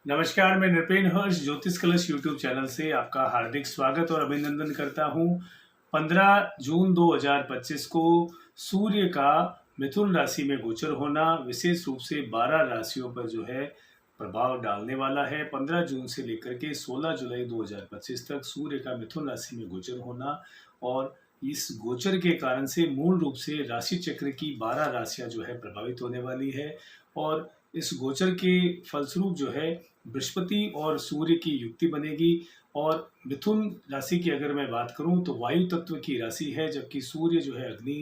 नमस्कार, मैं नृपेन हर्ष ज्योतिष कलश यूट्यूब चैनल से आपका हार्दिक स्वागत और अभिनंदन करता हूं। 15 जून 2025 को सूर्य का मिथुन राशि में गोचर होना विशेष रूप से 12 राशियों पर जो है प्रभाव डालने वाला है। 15 जून से लेकर के 16 जुलाई 2025 तक सूर्य का मिथुन राशि में गोचर होना और इस गोचर के कारण से मूल रूप से राशि चक्र की 12 राशियां जो है प्रभावित होने वाली है। और इस गोचर के फलस्वरूप जो है बृहस्पति और सूर्य की युक्ति बनेगी। और मिथुन राशि की अगर मैं बात करूं तो वायु तत्व की राशि है, जबकि सूर्य जो है अग्नि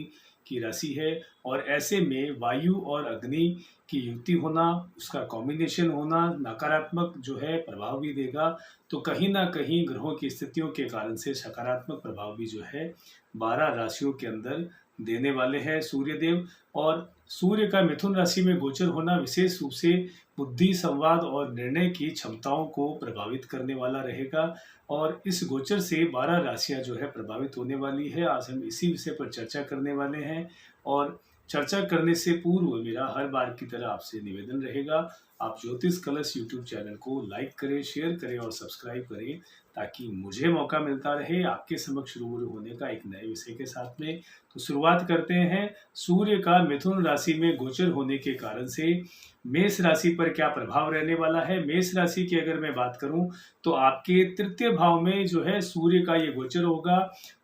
की राशि है। और ऐसे में वायु और अग्नि की युक्ति होना, उसका कॉम्बिनेशन होना नकारात्मक जो है प्रभाव भी देगा। तो कहीं ना कहीं ग्रहों की स्थितियों के कारण से सकारात्मक प्रभाव भी जो है 12 राशियों के अंदर देने वाले हैं सूर्यदेव। और सूर्य का मिथुन राशि में गोचर होना विशेष रूप से बुद्धि, संवाद और निर्णय की क्षमताओं को प्रभावित करने वाला रहेगा। और इस गोचर से 12 राशियां जो है प्रभावित होने वाली है। आज हम इसी विषय पर चर्चा करने वाले हैं। और चर्चा करने से पूर्व मेरा हर बार की तरह आपसे निवेदन रहेगा, आप ज्योतिष कलश यूट्यूब चैनल को लाइक करें, शेयर करें और सब्सक्राइब करें, ताकि मुझे मौका मिलता रहे आपके समक्ष रूबरू होने का एक नए विषय के साथ में। तो शुरुआत करते हैं। सूर्य का मिथुन राशि में गोचर होने के कारण से मेष राशि पर क्या प्रभाव रहने वाला है। मेष राशि की अगर मैं बात करूं तो आपके तृतीय भाव में जो है सूर्य का ये गोचर होगा।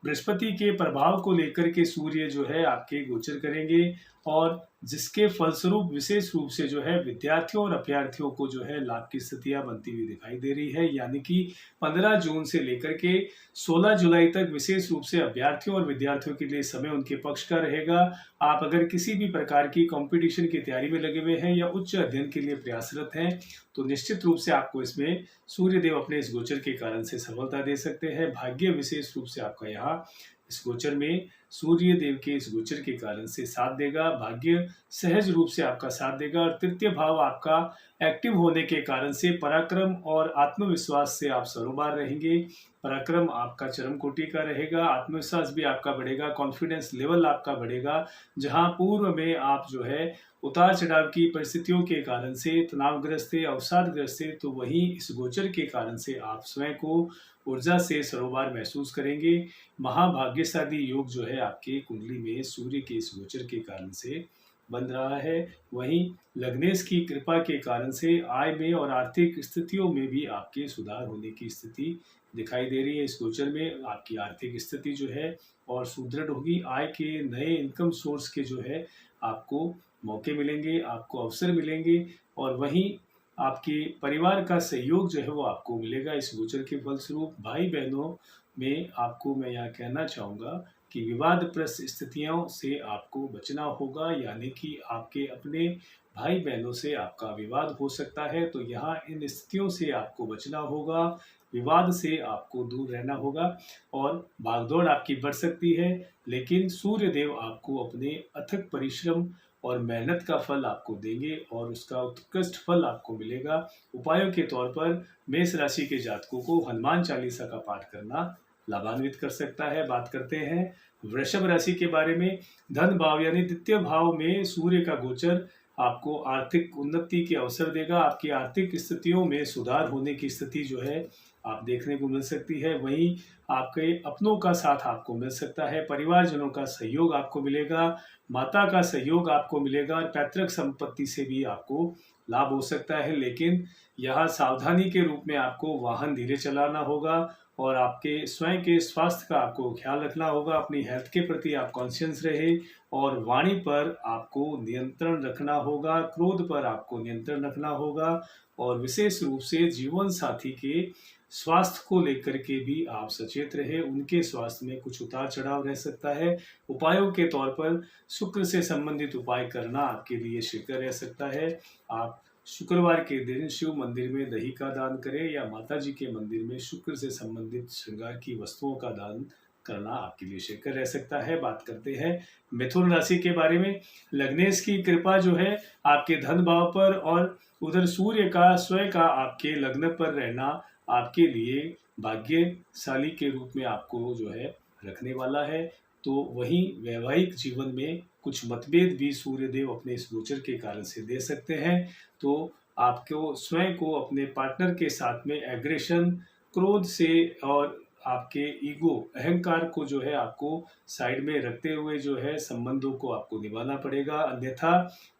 बृहस्पति के प्रभाव को लेकर के सूर्य जो है आपके गोचर करेंगे, और जिसके फलस्वरूप विशेष रूप से जो है विद्यार्थियों और अभ्यर्थियों को जो है लाभ की स्थितियां बनती हुई दिखाई दे रही है। यानी कि 15 जून से लेकर के 16 जुलाई तक विशेष रूप से अभ्यर्थियों और विद्यार्थियों के लिए समय उनके पक्ष का रहेगा। आप अगर किसी भी प्रकार की कंपटीशन की तैयारी में लगे हुए हैं या उच्च अध्ययन के लिए प्रयासरत हैं, तो निश्चित रूप से आपको इसमें सूर्यदेव अपने इस गोचर के कारण से सफलता दे सकते हैं। भाग्य विशेष रूप से आपका यहाँ इस गोचर में सूर्य देव के इस गोचर के कारण से साथ देगा। भाग्य सहज रूप से आपका साथ देगा। और तृतीय भाव आपका एक्टिव होने के कारण से पराक्रम और आत्मविश्वास से आप सरोबार रहेंगे। पराक्रम आपका चरम कोटि का रहेगा, आत्मविश्वास भी आपका बढ़ेगा, कॉन्फिडेंस लेवल आपका बढ़ेगा। जहां पूर्व में आप जो है उतार चढ़ाव की परिस्थितियों के कारण से तनावग्रस्त थे, अवसादग्रस्त थे, तो वहीं इस गोचर के कारण से आप स्वयं को ऊर्जा से सरोबार महसूस करेंगे। महाभाग्यशाली योग जो है आपके कुंडली में सूर्य के इस गोचर के कारण से बन रहा है। वहीं लग्नेश की कृपा के कारण से आय में और आर्थिक स्थितियों में भी आपके सुधार होने की स्थिति दिखाई दे रही है। इस गोचर में आपकी आर्थिक स्थिति जो है और सुदृढ़ होगी। आय के नए इनकम सोर्स के जो है आपको मौके मिलेंगे, आपको अवसर मिलेंगे। और वहीं आपके परिवार का सहयोग जो है वो आपको मिलेगा। इस गोचर के फलस्वरूप भाई बहनों में आपको मैं यहाँ कहना चाहूँगा कि विवादप्रस्त स्थितियों से आपको बचना होगा। यानी कि आपके अपने भाई बहनों से आपका विवाद हो सकता है, तो यहाँ इन स्थितियों से आपको बचना होगा, विवाद से आपको दूर रहना होगा। और भागदौड़ आपकी बढ़ सकती है, लेकिन सूर्यदेव आपको अपने अथक परिश्रम और मेहनत का फल आपको देंगे और उसका उत्कृष्ट फल आपको मिलेगा। उपायों के तौर पर मेष राशि के जातकों को हनुमान चालीसा का पाठ करना लाभान्वित कर सकता है। बात करते हैं वृषभ राशि के बारे में। धन भाव यानी द्वितीय भाव में सूर्य का गोचर आपको आर्थिक उन्नति के अवसर देगा। आपकी आर्थिक स्थितियों में सुधार होने की स्थिति जो है आप देखने को मिल सकती है। वहीं आपके अपनों का साथ आपको मिल सकता है, परिवारजनों का सहयोग आपको मिलेगा, माता का सहयोग आपको मिलेगा और पैतृक संपत्ति से भी आपको लाभ हो सकता है। लेकिन यहाँ सावधानी के रूप में आपको वाहन धीरे चलाना होगा और आपके स्वयं के स्वास्थ्य का आपको ख्याल रखना होगा। अपनी हेल्थ के प्रति आप कॉन्शियस रहे और वाणी पर आपको नियंत्रण रखना होगा, क्रोध पर आपको नियंत्रण रखना होगा। और विशेष रूप से जीवन साथी के स्वास्थ्य को लेकर के भी आप सचेत रहे, उनके स्वास्थ्य में कुछ उतार चढ़ाव रह सकता है। उपायों के तौर पर शुक्र से संबंधित उपाय करना आपके लिए श्रेयकर रह सकता है। आप शुक्रवार के दिन शिव मंदिर में दही का दान करें या माता जी के मंदिर में शुक्र से संबंधित श्रृंगार की वस्तुओं का दान करना आपके लिए श्रेयकर रह सकता है। बात करते हैं मिथुन राशि के बारे में। लग्नेश की कृपा जो है आपके धन भाव पर और उधर सूर्य का स्वयं का आपके लग्न पर रहना आपके लिए भाग्यशाली के रूप में आपको जो है रखने वाला है। तो वहीं वैवाहिक जीवन में कुछ मतभेद भी सूर्यदेव अपने इस गोचर के कारण से दे सकते हैं। तो आपको स्वयं को अपने पार्टनर के साथ में एग्रेशन, क्रोध से और आपके ईगो, अहंकार को जो है आपको साइड में रखते हुए जो है संबंधों को आपको निभाना पड़ेगा। अन्यथा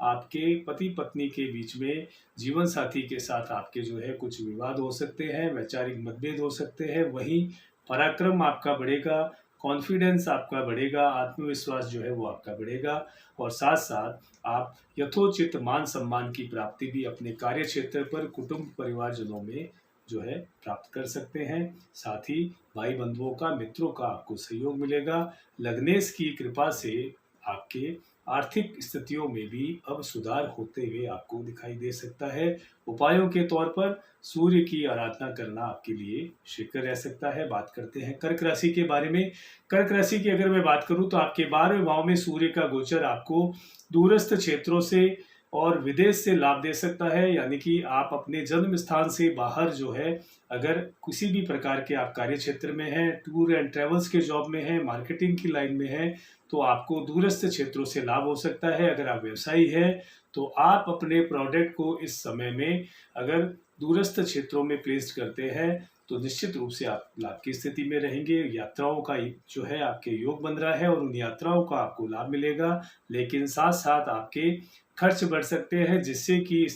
आपके पति पत्नी के बीच में, जीवन साथी के साथ आपके जो है कुछ विवाद हो सकते हैं, वैचारिक मतभेद हो सकते हैं। वहीं पराक्रम आपका बढ़ेगा, कॉन्फिडेंस आपका बढ़ेगा, आत्मविश्वास जो है वो आपका बढ़ेगा और साथ साथ आप यथोचित मान सम्मान की प्राप्ति भी अपने कार्य क्षेत्र पर, कुटुंब परिवारजनों में जो है प्राप्त कर सकते हैं। साथ ही भाई बंधुओं का, मित्रों का आपको सहयोग मिलेगा। लग्नेश की कृपा से आपके आर्थिक स्थितियों में भी अब सुधार होते हुए आपको दिखाई दे सकता है। उपायों के तौर पर सूर्य की आराधना करना आपके लिए शीघ्र रह सकता है। बात करते हैं कर्क राशि के बारे में। कर्क राशि की अगर मैं बात करूं तो आपके 12वें भाव में सूर्य का गोचर आपको दूरस्थ क्षेत्रों से और विदेश से लाभ दे सकता है। यानी कि आप अपने जन्म स्थान से बाहर जो है, अगर किसी भी प्रकार के आप कार्य क्षेत्र में हैं, टूर एंड ट्रेवल्स के जॉब में हैं, मार्केटिंग की लाइन में हैं, तो आपको दूरस्थ क्षेत्रों से लाभ हो सकता है। अगर आप व्यवसायी हैं तो आप अपने प्रोडक्ट को इस समय में अगर दूरस्थ क्षेत्रों में प्लेस करते हैं तो निश्चित रूप से आप लाभ की स्थिति में रहेंगे। यात्राओं का जो है आपके योग बन रहा है और उन यात्राओं का आपको लाभ मिलेगा, लेकिन साथ साथ आपके खर्च बढ़ सकते हैं, जिससे कि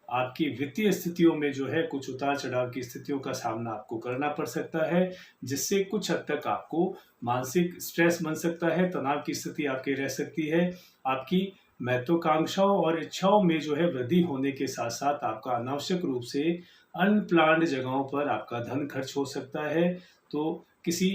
आपकी वित्तीय स्थितियों में जो है कुछ उतार चढ़ाव की स्थितियों का सामना आपको करना पड़ सकता है, जिससे कुछ हद तक आपको मानसिक स्ट्रेस बन सकता है, तनाव की स्थिति आपकी रह सकती है। आपकी महत्वाकांक्षाओं और इच्छाओं में जो है वृद्धि होने के साथ साथ आपका अनावश्यक रूप से अनप्लान्ड जगहों पर आपका धन खर्च हो सकता है। तो किसी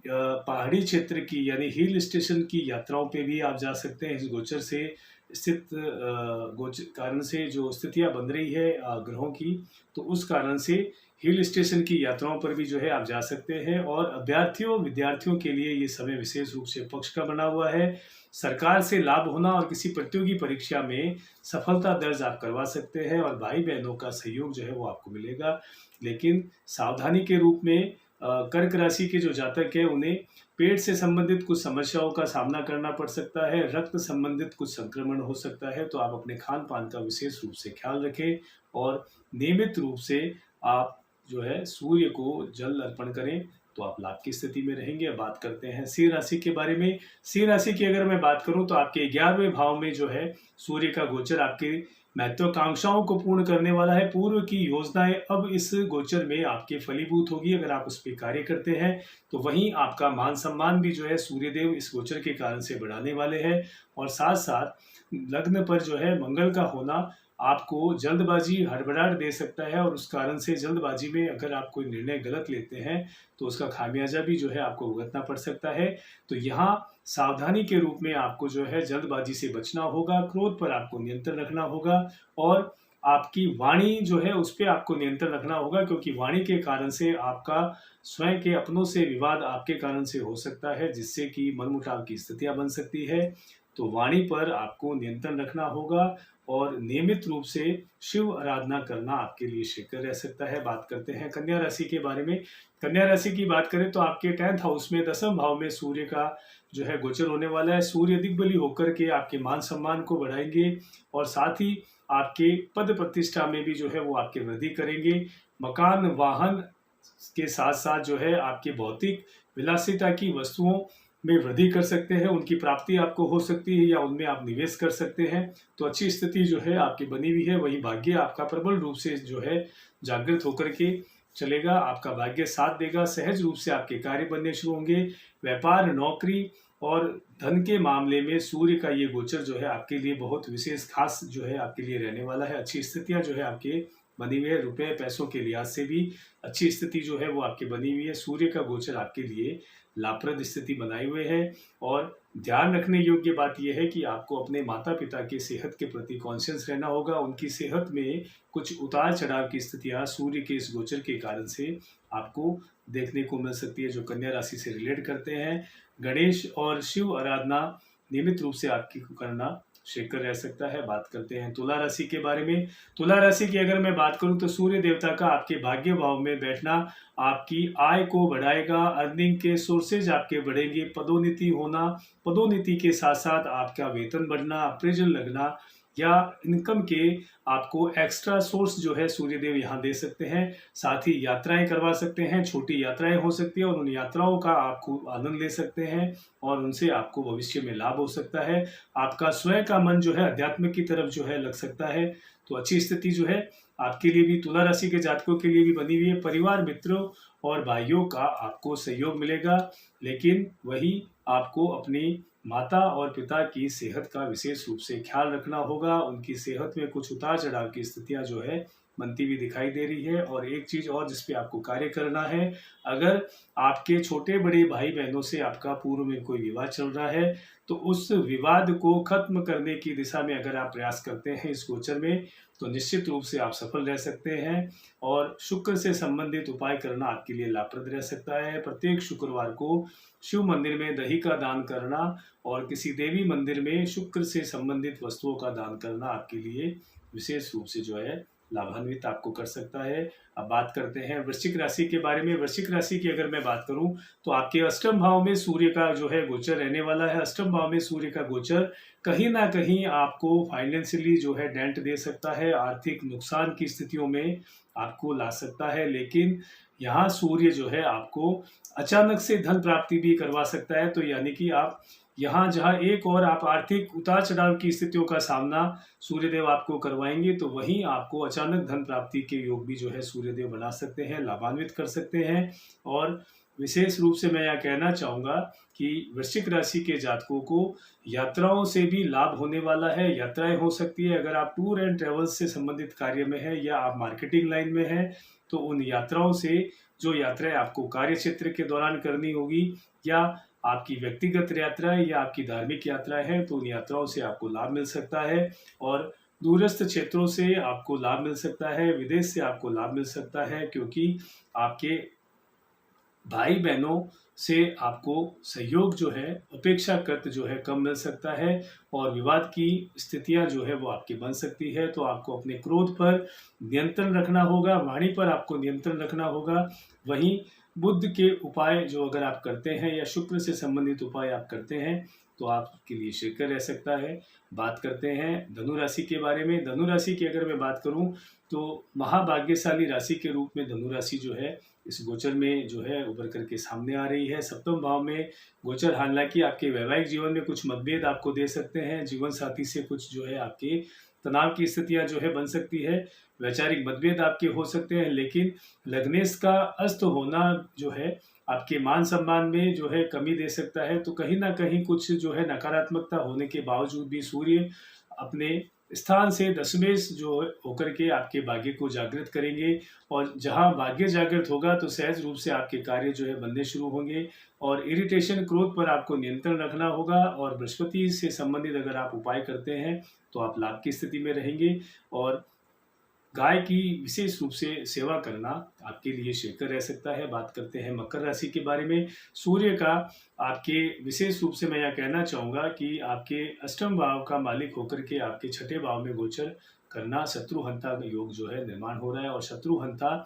पहाड़ी क्षेत्र की यानी हिल स्टेशन की यात्राओं पे भी आप जा सकते हैं। इस गोचर से स्थित गोचर कारण से जो स्थितियां बन रही है ग्रहों की, तो उस कारण से हिल स्टेशन की यात्राओं पर भी जो है आप जा सकते हैं। और अभ्यर्थियों, विद्यार्थियों के लिए ये समय विशेष रूप से पक्ष का बना हुआ है। सरकार से लाभ होना और किसी प्रतियोगी परीक्षा में सफलता दर्ज आप करवा सकते हैं और भाई बहनों का सहयोग जो है वो आपको मिलेगा। लेकिन सावधानी के रूप में कर्क राशि के जो जातक है उन्हें पेट से संबंधित कुछ समस्याओं का सामना करना पड़ सकता है, रक्त संबंधित कुछ संक्रमण हो सकता है। तो आप अपने खान पान का विशेष रूप से ख्याल रखें और नियमित रूप से आप जो है सूर्य को जल अर्पण करें, तो आप लाभ की स्थिति में रहेंगे। अब बात करते हैं सिंह राशि के बारे में। सिंह राशि की अगर मैं बात करूं तो आपके 11वें भाव में जो है सूर्य का गोचर आपके महत्वाकांक्षाओं को पूर्ण करने वाला है। पूर्व की योजनाएं अब इस गोचर में आपके फलीभूत होगी अगर आप उस पर कार्य करते हैं। तो वहीं आपका मान सम्मान भी जो है सूर्यदेव इस गोचर के कारण से बढ़ाने वाले हैं। और साथ साथ लग्न पर जो है मंगल का होना आपको जल्दबाजी, हड़बड़ाहट दे सकता है और उस कारण से जल्दबाजी में अगर आप कोई निर्णय गलत लेते हैं तो उसका खामियाजा भी जो है आपको भुगतना पड़ सकता है। तो यहाँ सावधानी के रूप में आपको जो है जल्दबाजी से बचना होगा, क्रोध पर आपको नियंत्रण रखना होगा और आपकी वाणी जो है उस पर आपको नियंत्रण रखना होगा, क्योंकि वाणी के कारण से आपका स्वयं के अपनों से विवाद आपके कारण से हो सकता है, जिससे कि मनमुटाव की स्थितियां बन सकती है। तो वाणी पर आपको नियंत्रण रखना होगा और नियमित रूप से शिव आराधना करना आपके लिए शीघ्र रह सकता है। बात करते हैं कन्या राशि के बारे में। कन्या राशि की बात करें तो आपके 10th हाउस में 10वें भाव में सूर्य का जो है गोचर होने वाला है। सूर्य दिग्बली होकर के आपके मान सम्मान को बढ़ाएंगे और साथ ही आपके पद प्रतिष्ठा में भी जो है वो आपके वृद्धि करेंगे। मकान, वाहन के साथ साथ जो है आपके भौतिक विलासिता की वस्तुओं में वृद्धि कर सकते हैं, उनकी प्राप्ति आपको हो सकती है या उनमें आप निवेश कर सकते हैं। तो अच्छी स्थिति जो है आपकी बनी हुई है। वही भाग्य आपका प्रबल रूप से जो है जागृत होकर के चलेगा, आपका भाग्य साथ देगा। सहज रूप से आपके कार्य बनने शुरू होंगे। व्यापार, नौकरी और धन के मामले में सूर्य का ये गोचर जो है आपके लिए बहुत विशेष खास जो है आपके लिए रहने वाला है। अच्छी स्थितियां जो है आपके बनी हुई है। रुपए पैसों के लिहाज से भी अच्छी स्थिति जो है वो आपकी बनी हुई है। सूर्य का गोचर आपके लिए लाभप्रद स्थिति बनाए हुए है। और ध्यान रखने योग्य बात यह है कि आपको अपने माता पिता की सेहत के प्रति कॉन्शियस रहना होगा। उनकी सेहत में कुछ उतार चढ़ाव की स्थितियां सूर्य के इस गोचर के कारण से आपको देखने को मिल सकती है, जो कन्या राशि से रिलेट करते हैं। गणेश और शिव आराधना नियमित रूप से आपकी करना शीघ्र रह सकता है। बात करते हैं तुला राशि के बारे में। तुला राशि की अगर मैं बात करूं तो सूर्य देवता का आपके भाग्य भाव में बैठना आपकी आय को बढ़ाएगा। अर्निंग के सोर्सेज आपके बढ़ेंगे। पदोन्नति होना, पदोन्नति के साथ साथ आपका वेतन बढ़ना, अप्रेजल लगना या इनकम के आपको एक्स्ट्रा सोर्स जो है सूर्यदेव यहाँ दे सकते हैं। साथ ही यात्राएं करवा सकते हैं, छोटी यात्राएं हो सकती है और उन यात्राओं का आपको आनंद ले सकते हैं और उनसे आपको भविष्य में लाभ हो सकता है। आपका स्वयं का मन जो है अध्यात्म की तरफ जो है लग सकता है। तो अच्छी स्थिति जो है आपके लिए भी, तुला राशि के जातकों के लिए भी बनी हुई है। परिवार, मित्रों और भाइयों का आपको सहयोग मिलेगा, लेकिन वही आपको अपनी माता और पिता की सेहत का विशेष रूप से ख्याल रखना होगा। उनकी सेहत में कुछ उतार चढ़ाव की स्थितियां जो है बनती हुई दिखाई दे रही है। और एक चीज और जिस पे आपको कार्य करना है, अगर आपके छोटे बड़े भाई बहनों से आपका पूर्व में कोई विवाद चल रहा है तो उस विवाद को खत्म करने की दिशा में अगर आप प्रयास करते हैं इस गोचर में, तो निश्चित रूप से आप सफल रह सकते हैं। और शुक्र से संबंधित उपाय करना आपके लिए लाभप्रद रह सकता है। प्रत्येक शुक्रवार को शिव मंदिर में दही का दान करना और किसी देवी मंदिर में शुक्र से संबंधित वस्तुओं का दान करना आपके लिए विशेष रूप से जो है लाभान्वित आपको कर सकता है। अब बात करते हैं वृश्चिक राशि के बारे में। वृश्चिक राशि की अगर मैं बात करूं तो आपके अष्टम भाव में सूर्य का जो है गोचर रहने वाला है। अष्टम भाव में सूर्य का गोचर कहीं ना कहीं आपको फाइनेंशियली जो है डेंट दे सकता है, आर्थिक नुकसान की स्थितियों में आपको ला सकता है। लेकिन यहाँ सूर्य जो है आपको अचानक से धन प्राप्ति भी करवा सकता है। तो यानी कि आप यहाँ जहाँ एक और आप आर्थिक उतार चढ़ाव की स्थितियों का सामना सूर्यदेव आपको करवाएंगे, तो वहीं आपको अचानक धन प्राप्ति के योग भी जो है सूर्यदेव बना सकते हैं, लाभान्वित कर सकते हैं। और विशेष रूप से मैं यह कहना चाहूँगा कि वृश्चिक राशि के जातकों को यात्राओं से भी लाभ होने वाला है। यात्राएं हो सकती है, अगर आप टूर एंड ट्रेवल्स से संबंधित कार्य में है या आप मार्केटिंग लाइन में है तो उन यात्राओं से, जो यात्राएं आपको कार्य क्षेत्र के दौरान करनी होगी या आपकी व्यक्तिगत यात्राएं या आपकी धार्मिक यात्राएं हैं, तो उन यात्राओं से आपको लाभ मिल सकता है। और दूरस्थ क्षेत्रों से आपको लाभ मिल सकता है, विदेश से आपको लाभ मिल सकता है, क्योंकि आपके भाई बहनों से आपको सहयोग जो है अपेक्षाकृत जो है कम मिल सकता है और विवाद की स्थितियां जो है वो आपकी बन सकती है। तो आपको अपने क्रोध पर नियंत्रण रखना होगा, वाणी पर आपको नियंत्रण रखना होगा। वहीं बुद्ध के उपाय जो अगर आप करते हैं या शुक्र से संबंधित उपाय आप करते हैं तो आपके लिए श्रेयकर रह सकता है। बात करते हैं धनु राशि के बारे में। धनु राशि की अगर मैं बात करूं तो महाभाग्यशाली राशि के रूप में धनु राशि जो है इस गोचर में जो है उभर करके सामने आ रही है। सप्तम भाव में गोचर हालांकि आपके वैवाहिक जीवन में कुछ मतभेद आपको दे सकते हैं, जीवन साथी से कुछ जो है आपके तनाव की स्थितियां जो है बन सकती है, वैचारिक मतभेद आपके हो सकते हैं। लेकिन लग्नेश का अस्त होना जो है आपके मान सम्मान में जो है कमी दे सकता है। तो कहीं ना कहीं कुछ जो है नकारात्मकता होने के बावजूद भी सूर्य अपने स्थान से दशमेश जो होकर के आपके भाग्य को जागृत करेंगे और जहां भाग्य जागृत होगा तो सहज रूप से आपके कार्य जो है बनने शुरू होंगे। और इरिटेशन, क्रोध पर आपको नियंत्रण रखना होगा। और बृहस्पति से संबंधित अगर आप उपाय करते हैं तो आप लाभ की स्थिति में रहेंगे। और गाय की विशेष रूप से सेवा करना आपके लिए श्रेयकर रह सकता है। बात करते हैं मकर राशि के बारे में। सूर्य का आपके विशेष रूप से मैं यह कहना चाहूँगा कि आपके अष्टम भाव का मालिक होकर के आपके छठे भाव में गोचर करना शत्रुहंता योग जो है निर्माण हो रहा है। और शत्रुहंता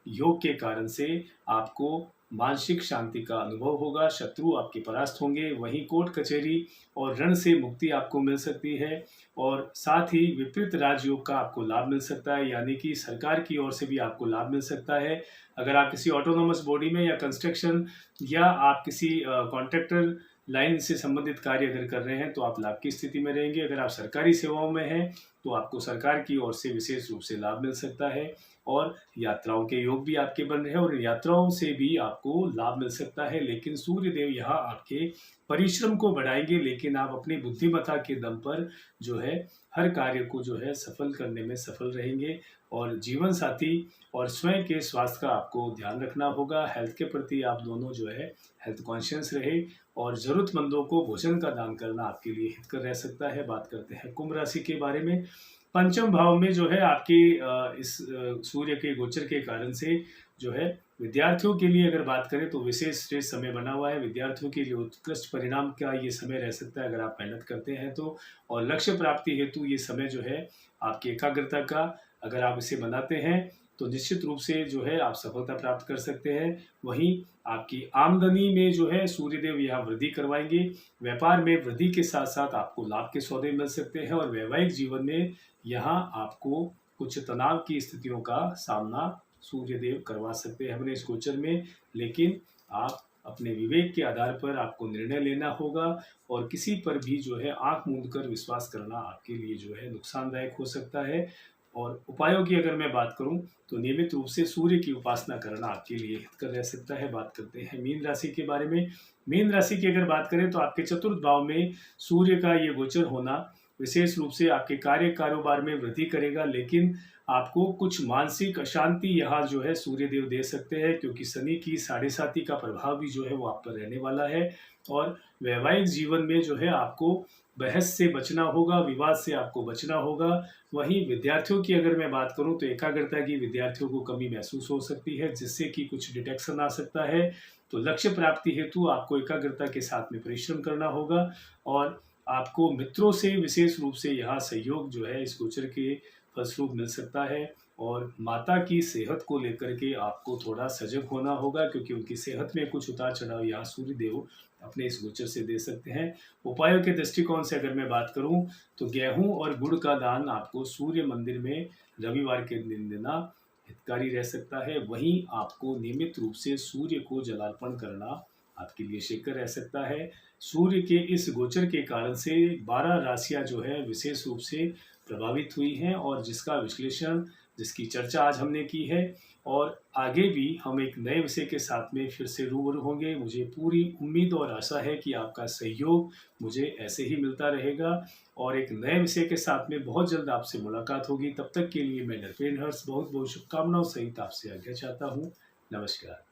योग के कारण से आपको मानसिक शांति का अनुभव होगा, शत्रु आपके परास्त होंगे। वहीं कोर्ट कचहरी और ऋण से मुक्ति आपको मिल सकती है। और साथ ही विपरीत राजयोग का आपको लाभ मिल सकता है, यानी कि सरकार की ओर से भी आपको लाभ मिल सकता है। अगर आप किसी ऑटोनोमस बॉडी में या कंस्ट्रक्शन या आप किसी कॉन्ट्रैक्टर लाइन से संबंधित कार्य अगर कर रहे हैं तो आप लाभ की स्थिति में रहेंगे। अगर आप सरकारी सेवाओं में हैं तो आपको सरकार की ओर से विशेष रूप से लाभ मिल सकता है। और यात्राओं के योग भी आपके बन रहे हैं और यात्राओं से भी आपको लाभ मिल सकता है। लेकिन सूर्य देव यहाँ आपके परिश्रम को बढ़ाएंगे, लेकिन आप अपनी बुद्धिमत्ता के दम पर जो है हर कार्य को जो है सफल करने में सफल रहेंगे। और जीवन साथी और स्वयं के स्वास्थ्य का आपको ध्यान रखना होगा। हेल्थ के प्रति आप दोनों जो है हेल्थ कॉन्शियस रहे और ज़रूरतमंदों को भोजन का दान करना आपके लिए हितकर रह सकता है। बात करते हैं कुंभ राशि के बारे में। पंचम भाव में जो है आपके इस सूर्य के गोचर के कारण से जो है विद्यार्थियों के लिए अगर बात करें तो विशेष श्रेष्ठ समय बना हुआ है। विद्यार्थियों के लिए उत्कृष्ट परिणाम का ये समय रह सकता है अगर आप मेहनत करते हैं तो। और लक्ष्य प्राप्ति हेतु ये समय जो है आपकी एकाग्रता का अगर आप इसे बनाते हैं तो निश्चित रूप से जो है आप सफलता प्राप्त कर सकते हैं। वहीं आपकी आमदनी में जो है सूर्यदेव यहाँ वृद्धि करवाएंगे। व्यापार में वृद्धि के साथ साथ आपको लाभ के सौदे मिल सकते हैं और वैवाहिक जीवन में यहाँ आपको कुछ तनाव की स्थितियों का सामना सूर्यदेव करवा सकते हैं अपने इस गोचर में। लेकिन आप अपने विवेक के आधार पर आपको निर्णय लेना होगा और किसी पर भी जो है आंख मूंद कर विश्वास करना आपके लिए जो है नुकसानदायक हो सकता है। और उपायों की अगर मैं बात करूं तो नियमित रूप से सूर्य की उपासना करना आपके लिए हितकर रह सकता है। बात करते हैं मीन राशि के बारे में। मीन राशि की अगर बात करें तो आपके चतुर्थ भाव में सूर्य का ये गोचर होना विशेष रूप से आपके कार्य कारोबार में वृद्धि करेगा, लेकिन आपको कुछ मानसिक अशांति यहाँ जो है सूर्यदेव दे सकते हैं, क्योंकि शनि की 7.5 का प्रभाव भी जो है वो आप पर रहने वाला है। और वैवाहिक जीवन में जो है आपको बहस से बचना होगा, विवाद से आपको बचना होगा। वहीं विद्यार्थियों की अगर मैं बात करूं तो एकाग्रता की विद्यार्थियों को कमी महसूस हो सकती है, जिससे कि कुछ डिटेक्शन आ सकता है। तो लक्ष्य प्राप्ति हेतु आपको एकाग्रता के साथ में परिश्रम करना होगा और आपको मित्रों से विशेष रूप से यहाँ सहयोग जो है इस गोचर के फलस्वरूप मिल सकता है। और माता की सेहत को लेकर के आपको थोड़ा सजग होना होगा, क्योंकि उनकी सेहत में कुछ उतार चढ़ाव यहाँ सूर्यदेव अपने इस गोचर से दे सकते हैं। उपायों के दृष्टिकोण से अगर मैं बात करूं तो गेहूं और गुड़ का दान आपको सूर्य मंदिर में रविवार के दिन देना हितकारी रह सकता है। वहीं आपको नियमित रूप से सूर्य को जलार्पण करना आपके लिए श्रेयकर रह सकता है। सूर्य के इस गोचर के कारण से 12 राशियां जो है विशेष रूप से प्रभावित हुई हैं और जिसका विश्लेषण, जिसकी चर्चा आज हमने की है। और आगे भी हम एक नए विषय के साथ में फिर से रूबरू होंगे। मुझे पूरी उम्मीद और आशा है कि आपका सहयोग मुझे ऐसे ही मिलता रहेगा और एक नए विषय के साथ में बहुत जल्द आपसे मुलाकात होगी। तब तक के लिए मैं नरपेन हर्ष बहुत बहुत शुभकामनाओं सहित आपसे आज्ञा चाहता हूँ। नमस्कार।